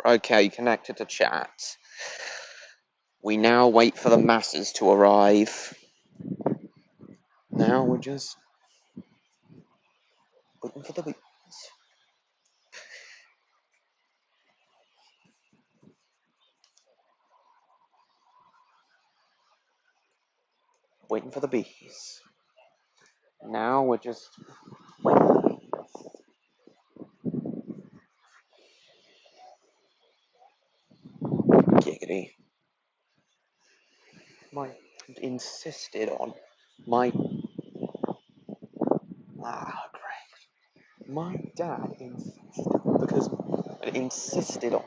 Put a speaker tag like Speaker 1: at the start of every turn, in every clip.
Speaker 1: Okay, connected to chat. We now wait for the masses to arrive. Now we're just waiting for the bees. Waiting for the bees. Now we're just waiting. Giggity. My insisted on my great. My dad insisted on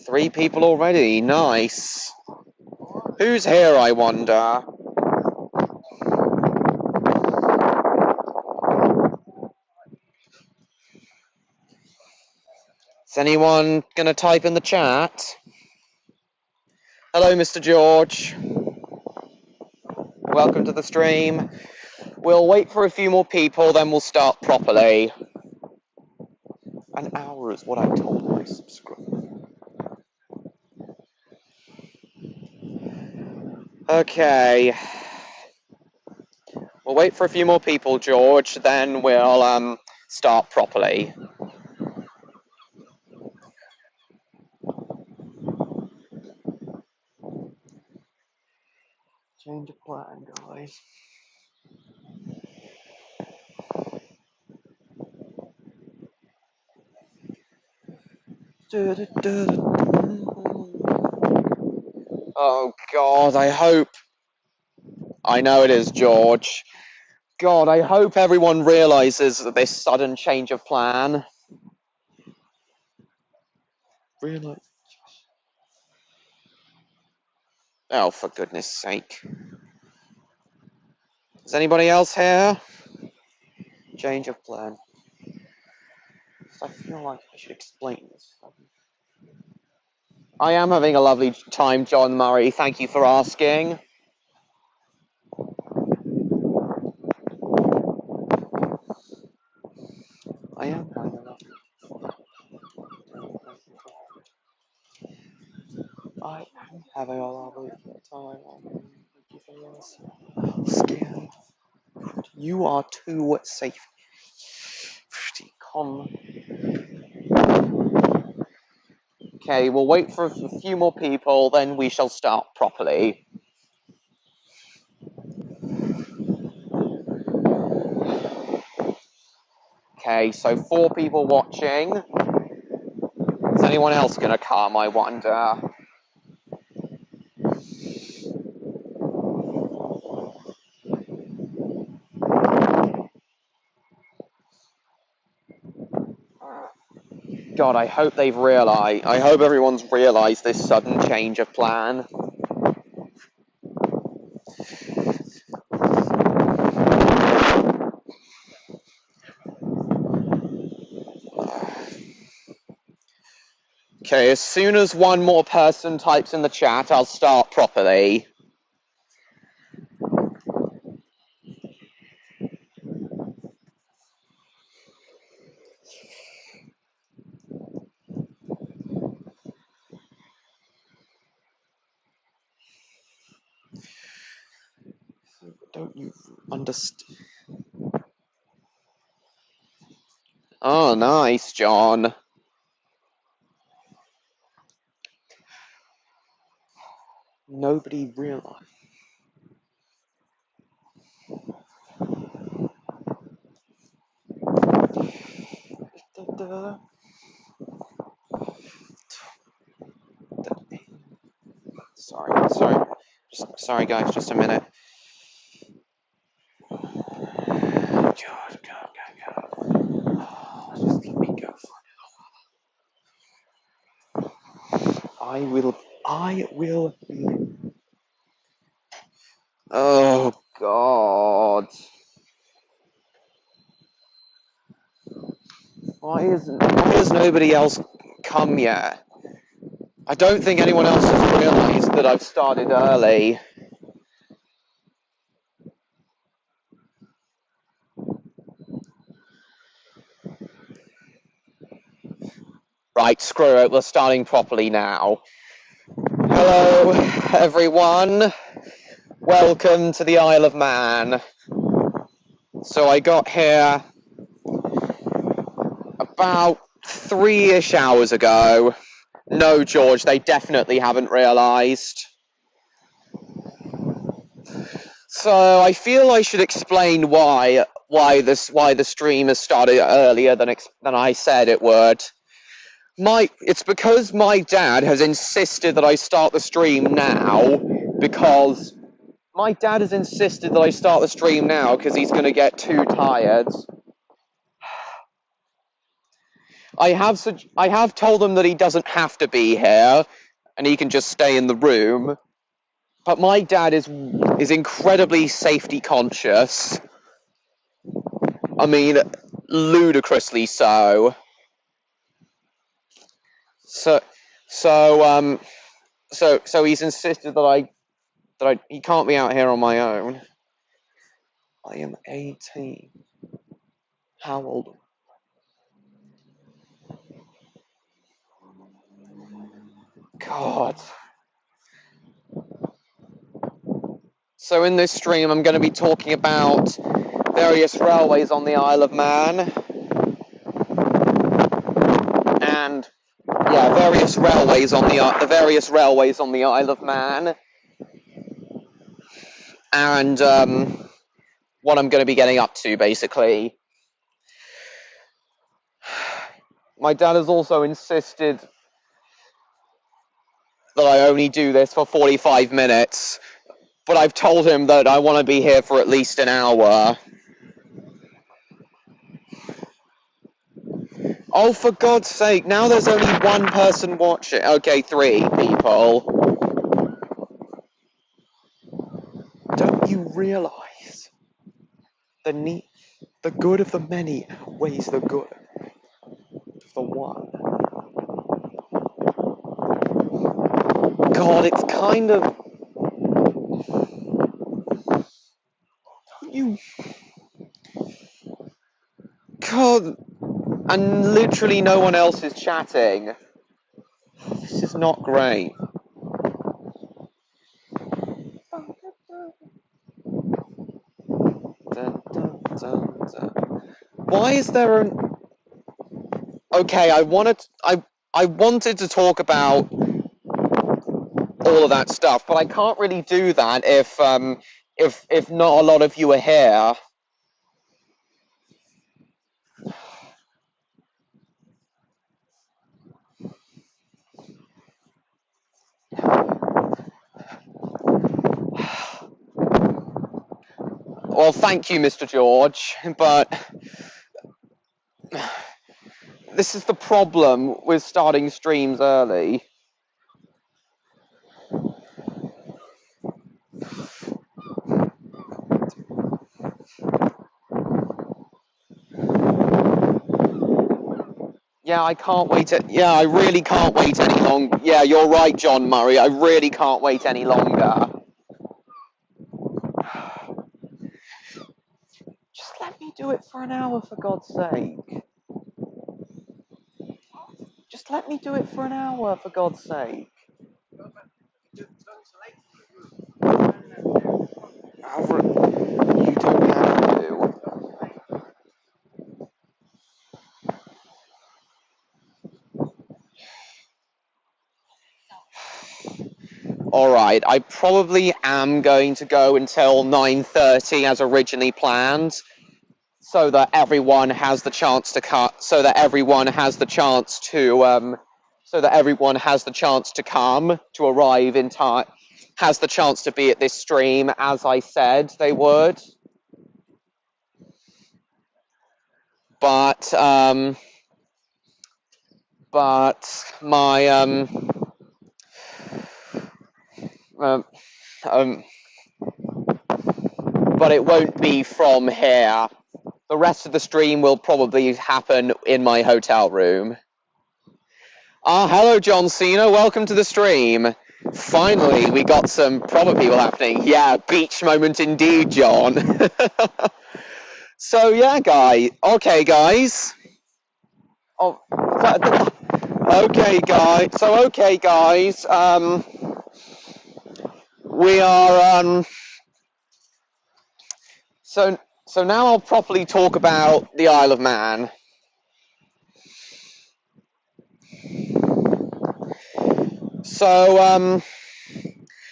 Speaker 1: 3 people already. Nice. Who's here, I wonder? Is anyone gonna type in the chat? Hello, Mr. George. Welcome to the stream. We'll wait for a few more people, then we'll start properly. An hour is what I told my subscribers. Okay. We'll wait for a few more people, George, then we'll start properly. Change of plan, guys. Oh, God, I hope... I know it is, George. God, I hope everyone realizes this sudden change of plan. Realize... Oh, for goodness sake. Is anybody else here? Change of plan. I feel like I should explain this. I am having a lovely time, John Murray. Thank you for asking. I am having a lovely time. Scared. You are too safe. Okay, we'll wait for a few more people, then we shall start properly. Okay, so 4 people watching. Is anyone else gonna come, I wonder? God, I hope they've realized. I hope everyone's realized this sudden change of plan. Okay, as soon as one more person types in the chat, I'll start properly. Don't you understand? Oh, nice, John. Nobody realized. Sorry, guys, just a minute. God. Just let me go for it. I will. Oh, God. Why has nobody else come yet? I don't think anyone else has realized that I've started early. Right, screw it, we're starting properly now. Hello, everyone. Welcome to the Isle of Man. So I got here about 3-ish hours ago. No, George, they definitely haven't realised. So I feel I should explain why the stream has started earlier than I said it would. It's because my dad has insisted that I start the stream now because he's going to get too tired. I have told him that he doesn't have to be here and he can just stay in the room. But my dad is incredibly safety conscious. I mean, ludicrously so. So he's insisted that he can't be out here on my own. I am 18. How old? God. So in this stream, I'm going to be talking about various railways on the Isle of Man, and various railways on the Isle of Man, and what I'm going to be getting up to, basically. My dad has also insisted that I only do this for 45 minutes, but I've told him that I want to be here for at least an hour. Oh, for God's sake, now there's only one person watching. Okay, 3 people. Don't you realise the good of the many weighs the good of the one? God, it's kind of... You... God... And literally no one else is chatting. This is not great. Dun, dun, dun, dun. Why is there an... Okay, I wanted to talk about all of that stuff, but I can't really do that if not a lot of you are here. Well, thank you, Mr. George, but this is the problem with starting streams early. Yeah, I can't wait. I really can't wait any longer. Yeah, you're right, John Murray. I really can't wait any longer. Just let me do it for an hour, for God's sake. Just let me do it for an hour, for God's sake. You don't have to. Alright, I probably am going to go until 9:30 as originally planned, so that everyone has the chance to come to arrive in time, has the chance to be at this stream as I said they would. But my but it won't be from here. The rest of the stream will probably happen in my hotel room. Hello, John Cena. Welcome to the stream. Finally, we got some proper people happening. Yeah, beach moment indeed, John. So, yeah, guys. Okay, guys. Okay, guys. We are so so now I'll properly talk about the Isle of Man. So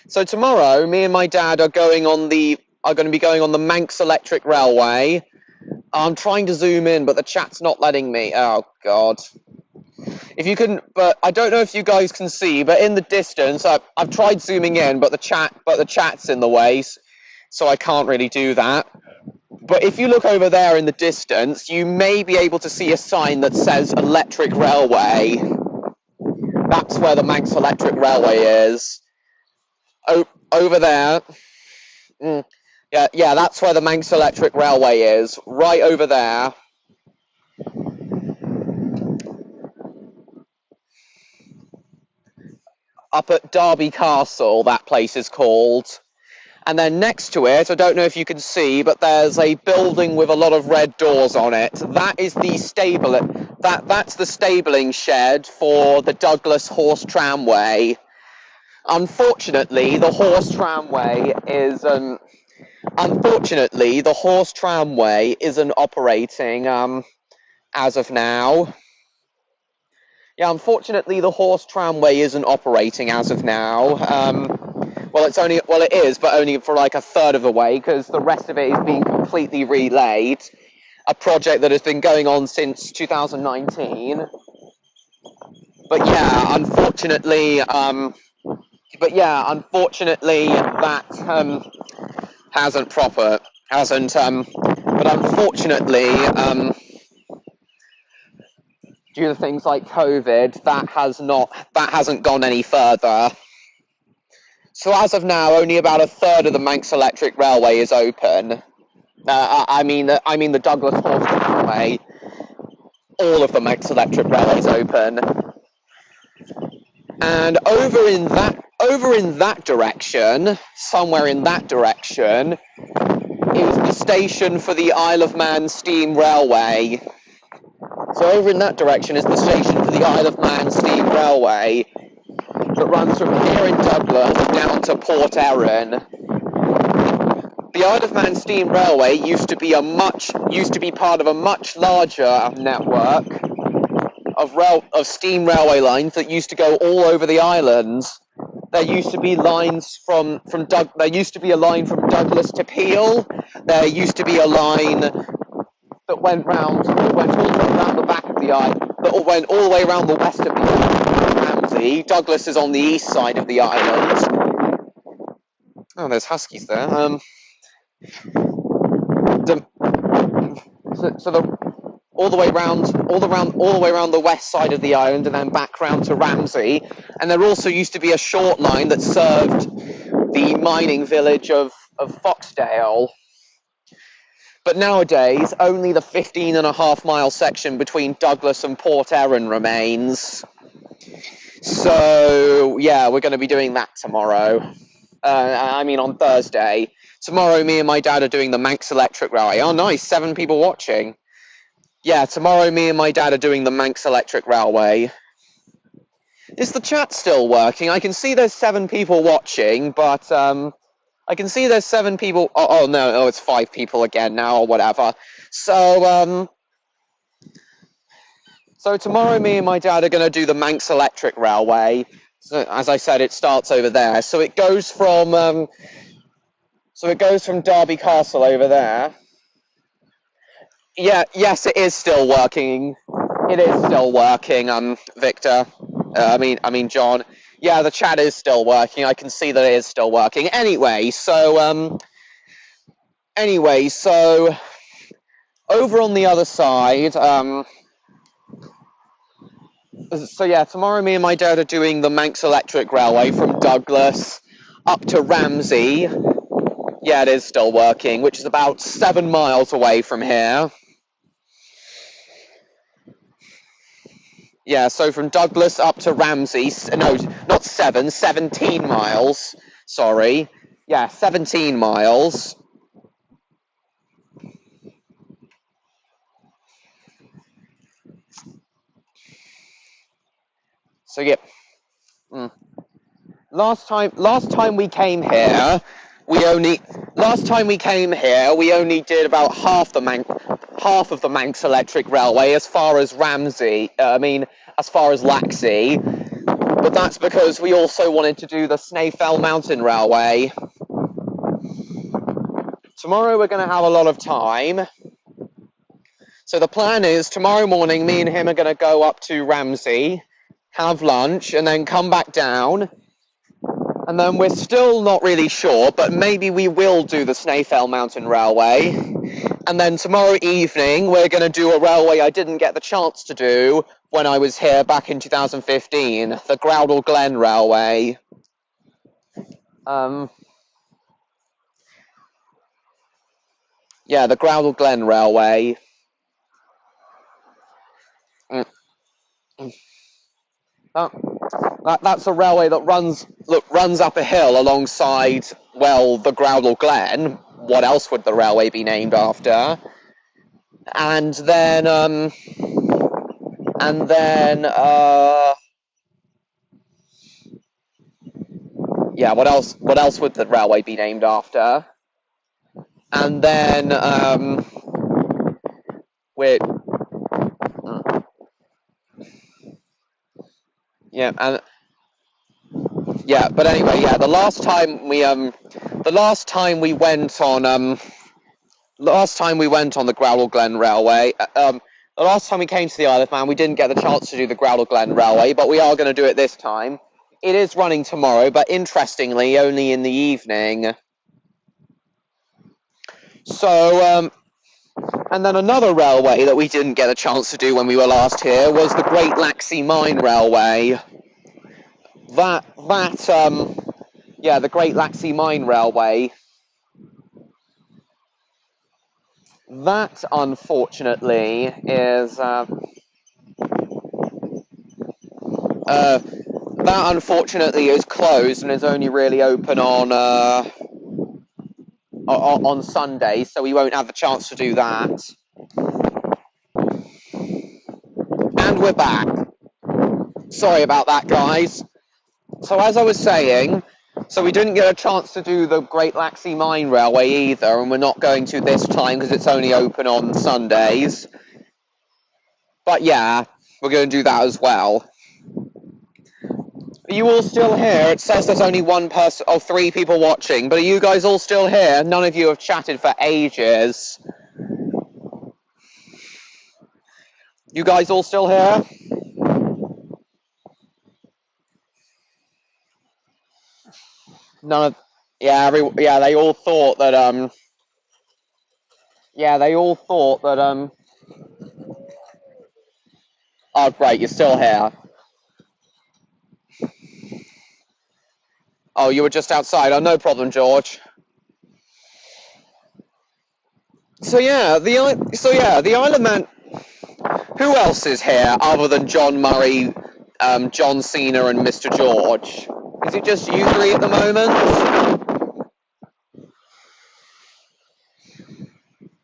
Speaker 1: so tomorrow, me and my dad are going to be going on the Manx Electric Railway. I'm trying to zoom in, but the chat's not letting me. Oh God. If you can, but I don't know if you guys can see, but in the distance, I've tried zooming in, but the chat's in the way, so I can't really do that. But if you look over there in the distance, you may be able to see a sign that says Electric Railway. That's where the Manx Electric Railway is. Over there. Yeah, that's where the Manx Electric Railway is. Right over there. Up at Derby Castle, that place is called. And then next to it, I don't know if you can see, but there's a building with a lot of red doors on it. That is the that's the stabling shed for the Douglas Horse Tramway. Unfortunately, the horse tramway isn't operating as of now. Yeah, unfortunately, the horse tramway isn't operating as of now. It is, but only for like a third of the way, because the rest of it is being completely relaid. A project that has been going on since 2019. But yeah, unfortunately, that but unfortunately, due to things like COVID, that hasn't gone any further. So as of now, only about a third of the Manx Electric Railway is open. I mean the Douglas Horse Tramway. All of the Manx Electric Railway is open. And over in that direction, somewhere in that direction, is the station for the Isle of Man Steam Railway. So over in that direction is the station for the Isle of Man Steam Railway that runs from here in Dublin down to Port Erin. The Isle of Man Steam Railway used to be part of a much larger network of steam railway lines that used to go all over the island. There used to be lines there used to be a line from Douglas to Peel. There used to be a line that went all the way around the back of the island, that went all the way around the west of the island. Ramsey. Douglas is on the east side of the island. Oh, there's huskies there. All the way around the west side of the island, and then back round to Ramsey. And there also used to be a short line that served the mining village of Foxdale. But nowadays, only the 15.5-mile section between Douglas and Port Erin remains. So, yeah, we're going to be doing that tomorrow. On Thursday. Tomorrow, me and my dad are doing the Manx Electric Railway. Oh, nice, 7 people watching. Yeah, tomorrow, me and my dad are doing the Manx Electric Railway. Is the chat still working? I can see there's 7 people watching, but, I can see there's 7 people. Oh no, it's 5 people again now, or whatever. So tomorrow, me and my dad are going to do the Manx Electric Railway. So, as I said, it starts over there. So it goes from Derby Castle over there. Yeah, yes, it is still working. It is still working, Victor. John. Yeah, the chat is still working. I can see that it is still working. Anyway, so over on the other side, tomorrow me and my dad are doing the Manx Electric Railway from Douglas up to Ramsey. Yeah, it is still working, which is about 7 miles away from here. Yeah, so from Douglas up to Ramsey, no, not 7, 17 miles. Sorry. Yeah, 17 miles. So yeah, last time we came here, we only did about half of the Manx Electric Railway as far as as far as Laxey. But that's because we also wanted to do the Snaefell Mountain Railway. Tomorrow we're going to have a lot of time. So the plan is tomorrow morning, me and him are going to go up to Ramsey, have lunch, and then come back down. And then we're still not really sure, but maybe we will do the Snaefell Mountain Railway. And then tomorrow evening, we're going to do a railway I didn't get the chance to do when I was here back in 2015, the Groudle Glen Railway. Yeah, the Groudle Glen Railway. That's a railway that runs up a hill alongside, well, the Groudle Glen. What else would the railway be named after? And then yeah, what else would the railway be named after? And then wait, yeah, and yeah, but anyway, yeah, the last time we went on the Groudle Glen Railway, the last time we came to the Isle of Man, we didn't get the chance to do the Groudle Glen Railway, but we are going to do it this time. It is running tomorrow, but interestingly, only in the evening. So, and then another railway that we didn't get a chance to do when we were last here was the Great Laxey Mine Railway. Yeah, the Great Laxey Mine Railway. That, unfortunately, is closed and is only really open on Sundays, so we won't have the chance to do that. And we're back. Sorry about that, guys. So as I was saying, so we didn't get a chance to do the Great Laxey Mine Railway either, and we're not going to this time because it's only open on Sundays. But yeah, we're going to do that as well. Are you all still here? It says there's only one person, or 3 people watching, but are you guys all still here? None of you have chatted for ages. You guys all still here? None of, yeah, they all thought that, oh great, you're still here. Oh, you were just outside. Oh, no problem, George. So yeah, the Isle of Man. Who else is here other than John Murray, John Cena, and Mr. George? Is it just you 3 at the moment?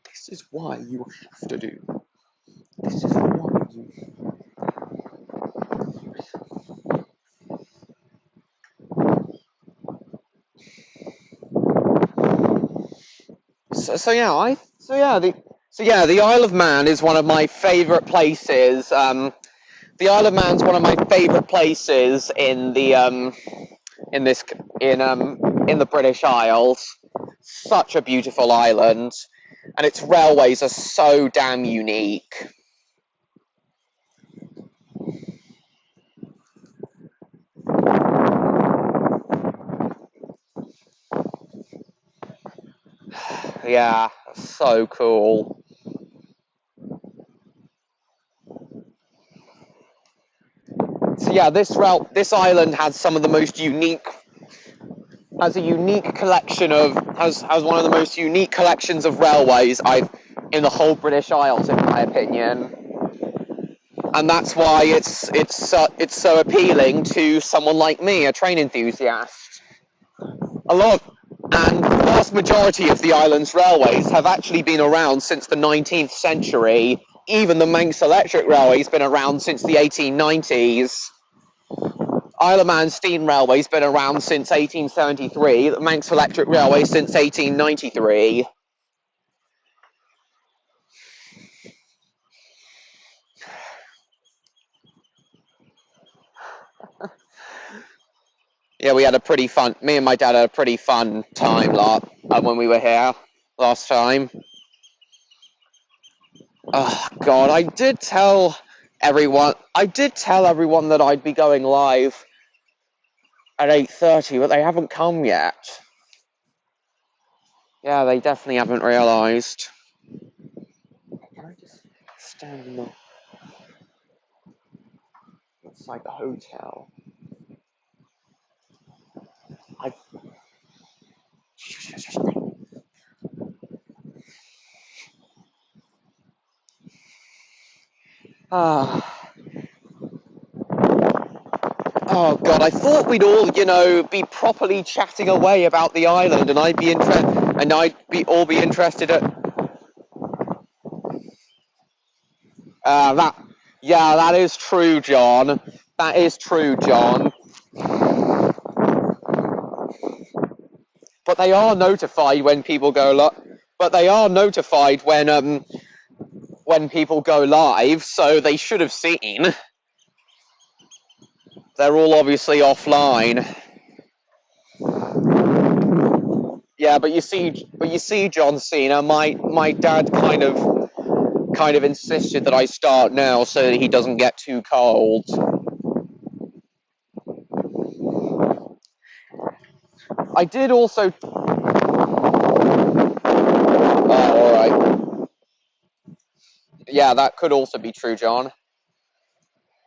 Speaker 1: This is why you have to do. This is why you. The Isle of Man is one of my favourite places. The Isle of Man's one of my favourite places in the British Isles. Such a beautiful island, and its railways are so damn unique. Yeah, so cool. So yeah, this island has some of the most unique, has one of the most unique collections of railways in the whole British Isles, in my opinion. And that's why it's so appealing to someone like me, a train enthusiast. And the vast majority of the island's railways have actually been around since the 19th century. Even the Manx Electric Railway's been around since the 1890s. Isle of Man Steam Railway's been around since 1873, the Manx Electric Railway since 1893. Yeah, we had a pretty fun, me and my dad had a pretty fun time when we were here last time. Oh God, I did tell everyone that I'd be going live at 8:30, but they haven't come yet. Yeah, they definitely haven't realised. Can I just stand up outside the hotel? I. Ah. Oh God, I thought we'd all, be properly chatting away about the island, and I'd be interested at. That is true, John. That is true, John. But they are notified when people go But they are notified when people go live, so they should have seen. They're all obviously offline. Yeah, but you see, John Cena, my dad kind of insisted that I start now so that he doesn't get too cold. I did also. Oh, all right. Yeah, that could also be true, John.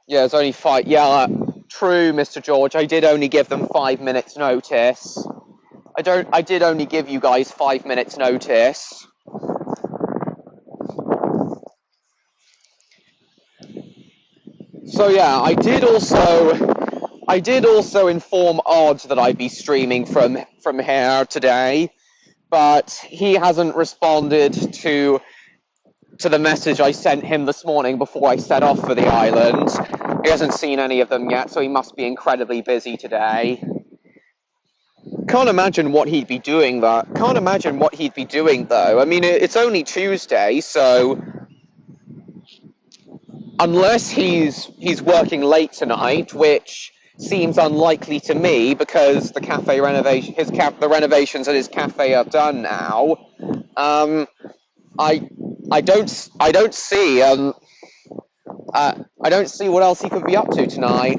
Speaker 1: Yeah, it's only 5. Yeah, true, Mr. George. I did only give them 5 minutes notice. I did only give you guys 5 minutes notice. So yeah, I did also inform Odd that I'd be streaming from here today, but he hasn't responded to the message I sent him this morning before I set off for the island. He hasn't seen any of them yet, so he must be incredibly busy today. Can't imagine what he'd be doing though. I mean, it's only Tuesday, so unless he's working late tonight, which seems unlikely to me because the renovations at his cafe are done now. I don't see what else he could be up to tonight.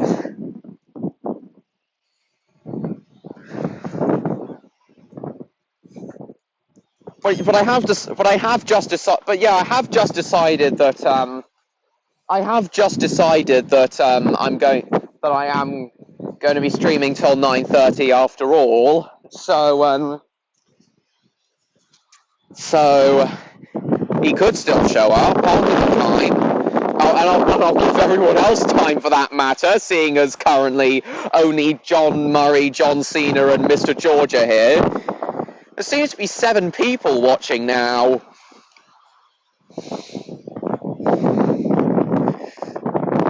Speaker 1: But I have just decided that I am going to be streaming till 9:30 after all. So he could still show up. I'll give him time. I'll give everyone else time for that matter, seeing as currently only John Murray, John Cena, and Mr. George are here. There seems to be 7 people watching now.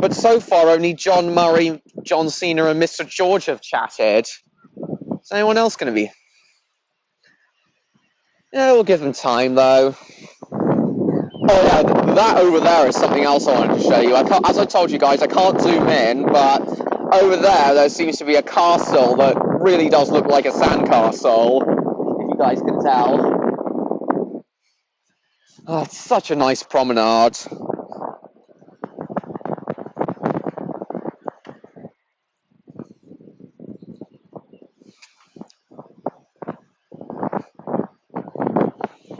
Speaker 1: But so far, only John Murray, John Cena, and Mr. George have chatted. Is anyone else going to be? Yeah, we'll give them time, though. Oh yeah, that over there is something else I wanted to show you. As I told you guys, I can't zoom in, but over there seems to be a castle that really does look like a sandcastle, if you guys can tell. Oh, it's such a nice promenade.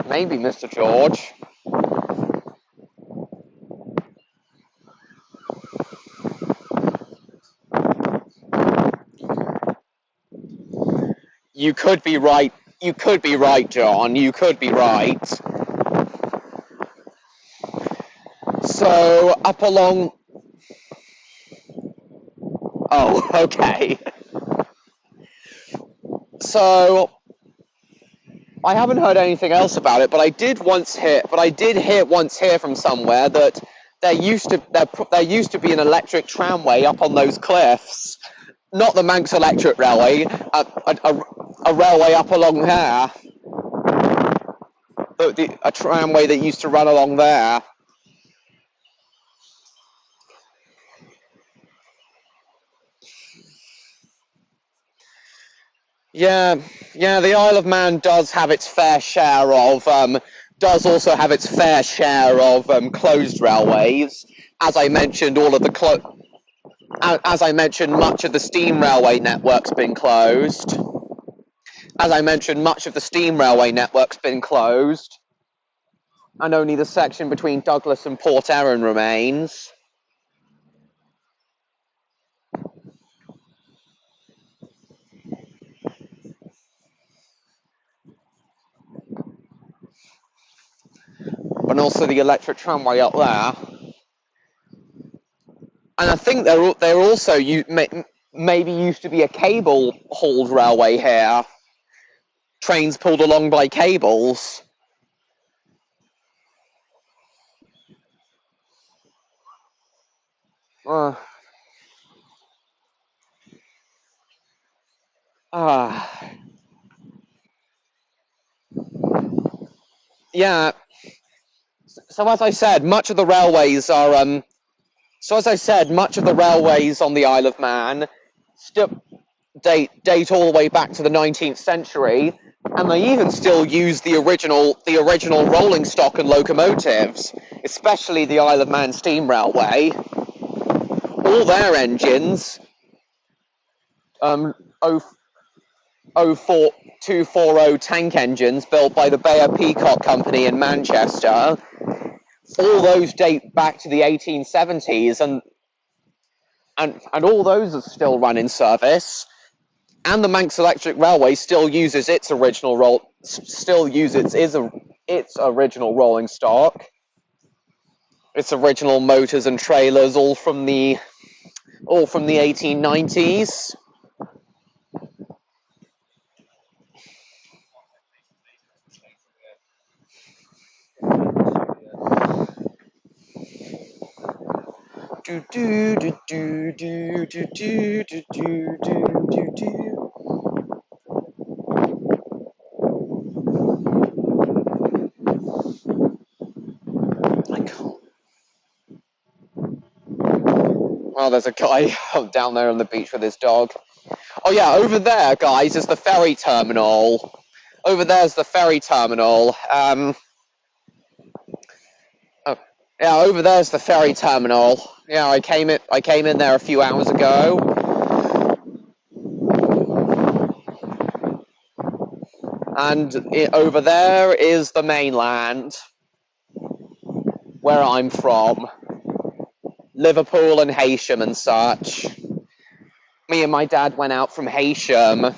Speaker 1: Maybe, Mr. George. You could be right. You could be right, John. You could be right. So, up along... Oh, okay. So, I haven't heard anything else about it, but I did hear from somewhere that there used to be an electric tramway up on those cliffs. not the Manx Electric Railway, a railway up along there, a tramway that used to run along there. Yeah, yeah, the Isle of Man does have its fair share of, does also have its fair share of closed railways. As I mentioned, as I mentioned, much of the steam railway network's been closed. As I mentioned, much of the steam railway network's been closed, and only the section between Douglas and Port Erin remains. And also the electric tramway up there. And I think there also maybe used to be a cable-hauled railway here. Trains pulled along by cables. Uh, ah, yeah. So as I said, much of the railways are. So as I said, much of the railways on the Isle of Man still date all the way back to the 19th century, and they even still use the original rolling stock and locomotives, especially the Isle of Man Steam Railway. All their engines, um, 240 tank engines built by the Bayer Peacock Company in Manchester, all those date back to the 1870s, and all those are still run in service. And the Manx Electric Railway still uses its original rolling stock, its original motors and trailers, all from the 1890s. Do do do do do do do do do do do. I can't. Oh, there's a guy down there on the beach with his dog. Oh yeah, over there, guys, is the ferry terminal. Over there's the ferry terminal. Oh, yeah, over there's the ferry terminal. Yeah, I came in there a few hours ago. And over there is the mainland, where I'm from. Liverpool and Heysham and such. Me and my dad went out from Heysham.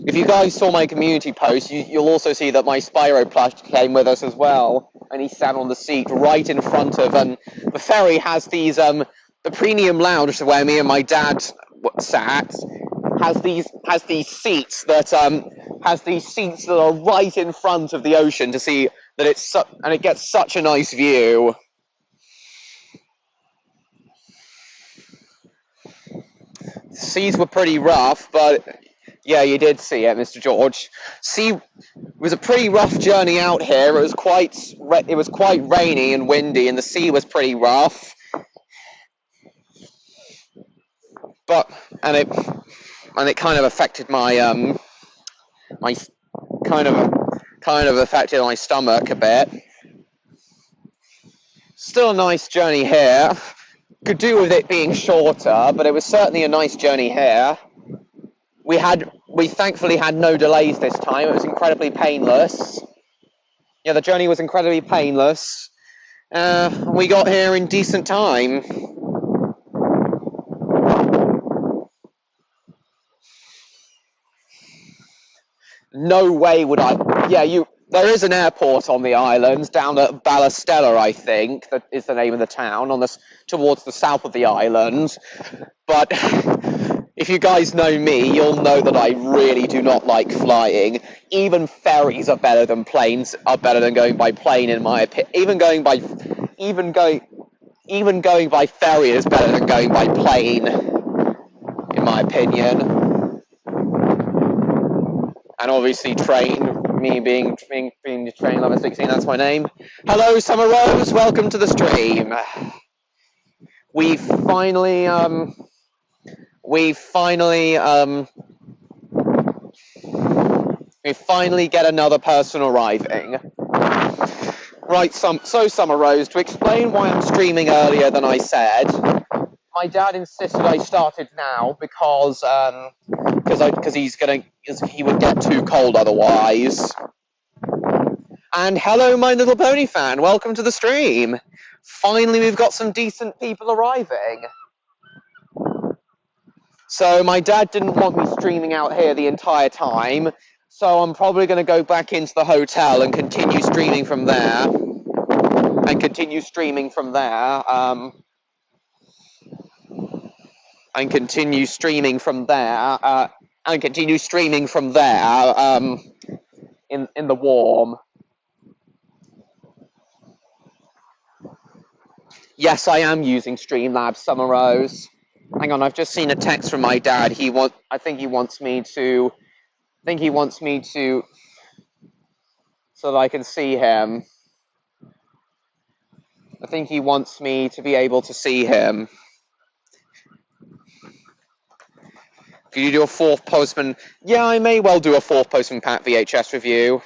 Speaker 1: If you guys saw my community post, you'll also see that my Spyro plush came with us as well. And he sat on the seat right in front of, the ferry has these, the premium lounge where me and my dad sat, has these seats that are right in front of the ocean to see that and it gets such a nice view. The seas were pretty rough, but yeah, you did see it, Mr. George. It was a pretty rough journey out here. It was quite rainy and windy, and the sea was pretty rough. But and it kind of affected my my kind of affected my stomach a bit. Still a nice journey here. Could do with it being shorter, but it was certainly a nice journey here. We thankfully had no delays this time. It was incredibly painless. Yeah, the journey was incredibly painless. We got here in decent time. No way would I. Yeah, there is an airport on the island down at Ballastella, I think, that is the name of the town, towards the south of the island. But if you guys know me, you'll know that I really do not like flying. Even ferries are better than planes. Are better than going by plane, in my opinion. Even going by ferry is better than going by plane, in in my opinion. And obviously Train, me being the Train Lover 16, that's my name. Hello, Summer Rose, welcome to the stream. We finally get another person arriving. Right, so Summer Rose, to explain why I'm streaming earlier than I said, my dad insisted I started now because he would get too cold otherwise. And hello, My Little Pony fan, welcome to the stream. Finally, we've got some decent people arriving. So my dad didn't want me streaming out here the entire time, so I'm probably going to go back into the hotel and continue streaming from there. And continue streaming from there. In the warm. Yes, I am using Streamlabs, Summer Rose. Hang on, I've just seen a text from my dad. I think he wants me to, so that I can see him. I think he wants me to be able to see him. Could you do a Fourth Postman? Yeah, I may well do a Fourth Postman Pat VHS review.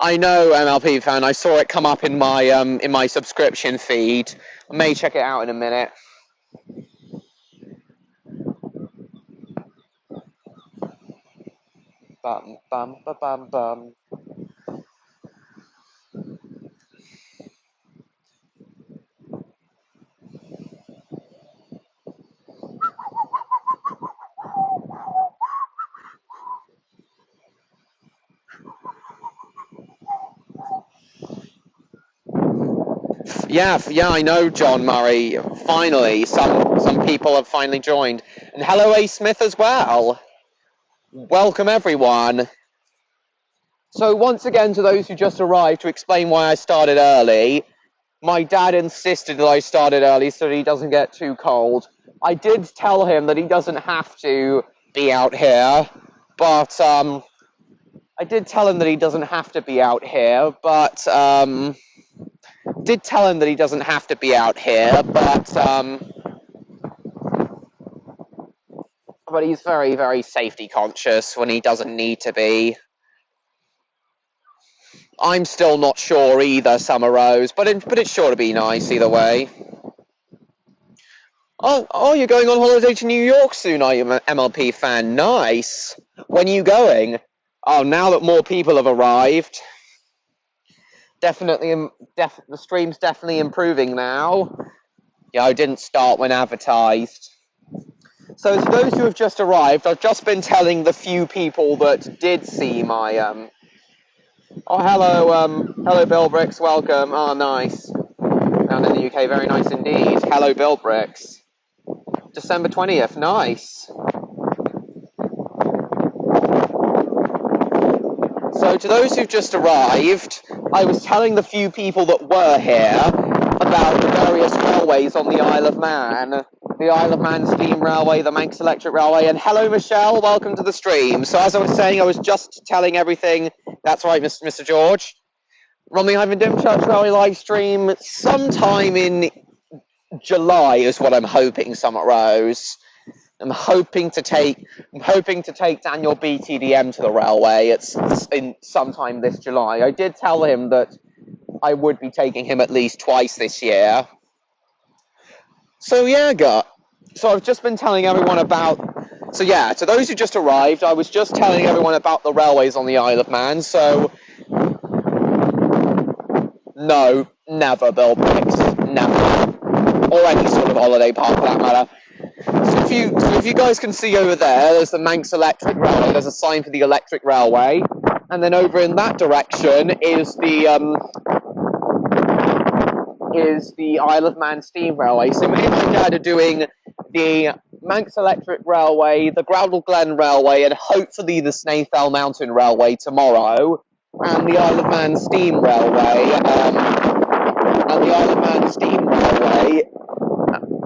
Speaker 1: I know, MLP fan. I saw it come up in my subscription feed. I may check it out in a minute. Bum bum ba bum bum. Yeah, I know, John Murray. Finally, some people have finally joined. And hello, A. Smith, as well. Welcome, everyone. So once again, to those who just arrived, to explain why I started early, my dad insisted that I started early so that he doesn't get too cold. I did tell him that he doesn't have to be out here, but but he's very, very safety conscious when he doesn't need to be. I'm still not sure either, Summer Rose, but it's sure to be nice either way. Oh, you're going on holiday to New York soon, are you, MLP fan? Nice. When are you going? Oh, now that more people have arrived. The stream's definitely improving now. Yeah, I didn't start when advertised. So to those who have just arrived, I've just been telling the few people that did see my Oh, hello Bill Bricks, welcome. Oh, nice. Down in the UK, very nice indeed. Hello Bill Bricks. December 20th, nice. So to those who've just arrived, I was telling the few people that were here about the various railways on the Isle of Man. The Isle of Man Steam Railway, the Manx Electric Railway, and hello Michelle, welcome to the stream. So as I was saying, I was just telling everything. That's right, Mr. George. Romney Hyven Dimchurch Railway live stream sometime in July is what I'm hoping, Summit Rose. I'm hoping to take Daniel BTDM to the railway. It's in sometime this July. I did tell him that I would be taking him at least twice this year. So yeah, so I've just been telling everyone about. So yeah, to those who just arrived, I was just telling everyone about the railways on the Isle of Man. So no, never, Bill Bricks, never, or any sort of holiday park for that matter. So if you guys can see over there's the Manx Electric Railway. There's a sign for the Electric Railway, and then over in that direction is the Isle of Man Steam Railway. So me and my dad are doing the Manx Electric Railway, the Groudle Glen Railway, and hopefully the Snaefell Mountain Railway tomorrow, and the Isle of Man Steam Railway,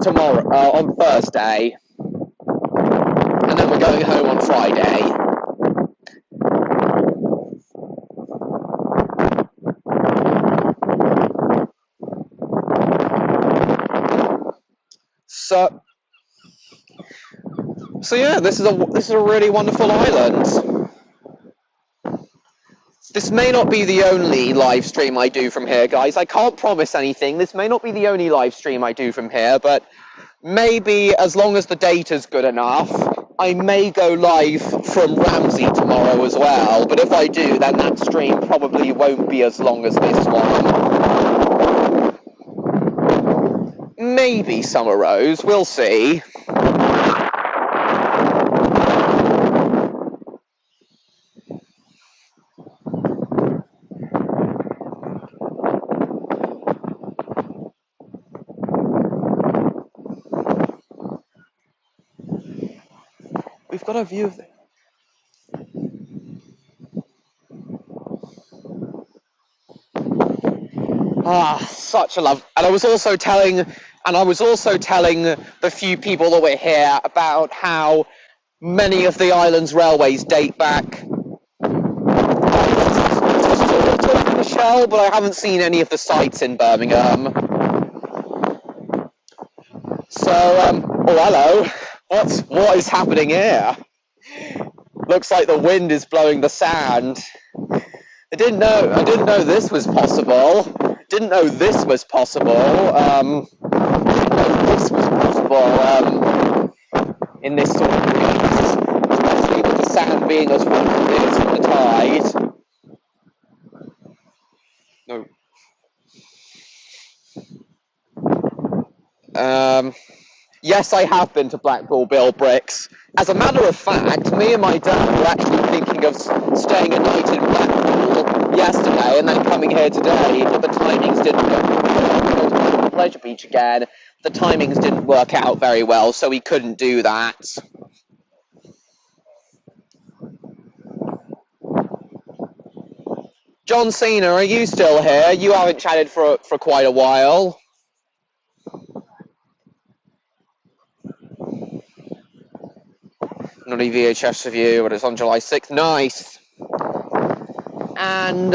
Speaker 1: tomorrow, on Thursday, and then we're going home on Friday. So yeah, this is a really wonderful island. This may not be the only live stream I do from here, guys. I can't promise anything. This may not be the only live stream I do from here, but maybe as long as the data's good enough, I may go live from Ramsey tomorrow as well. But if I do, then that stream probably won't be as long as this one. Maybe Summer Rose, we'll see. We've got a view of it. Such a love. And I was also telling the few people that were here about how many of the island's railways date back to Michelle, but I haven't seen any of the sites in Birmingham. So, oh hello. What is happening here? Looks like the wind is blowing the sand. I didn't know this was possible. In this sort of breeze, especially with the sand being as wet as it is from the tide. No. Yes, I have been to Blackpool Bill Bricks. As a matter of fact, me and my dad were actually thinking of staying a night in Blackpool yesterday and then coming here today, but the timings didn't work. Pleasure Beach again. The timings didn't work out very well, so we couldn't do that. John Cena, are you still here? You haven't chatted for quite a while. Not a VHS review, but it's on July 6th. Nice. And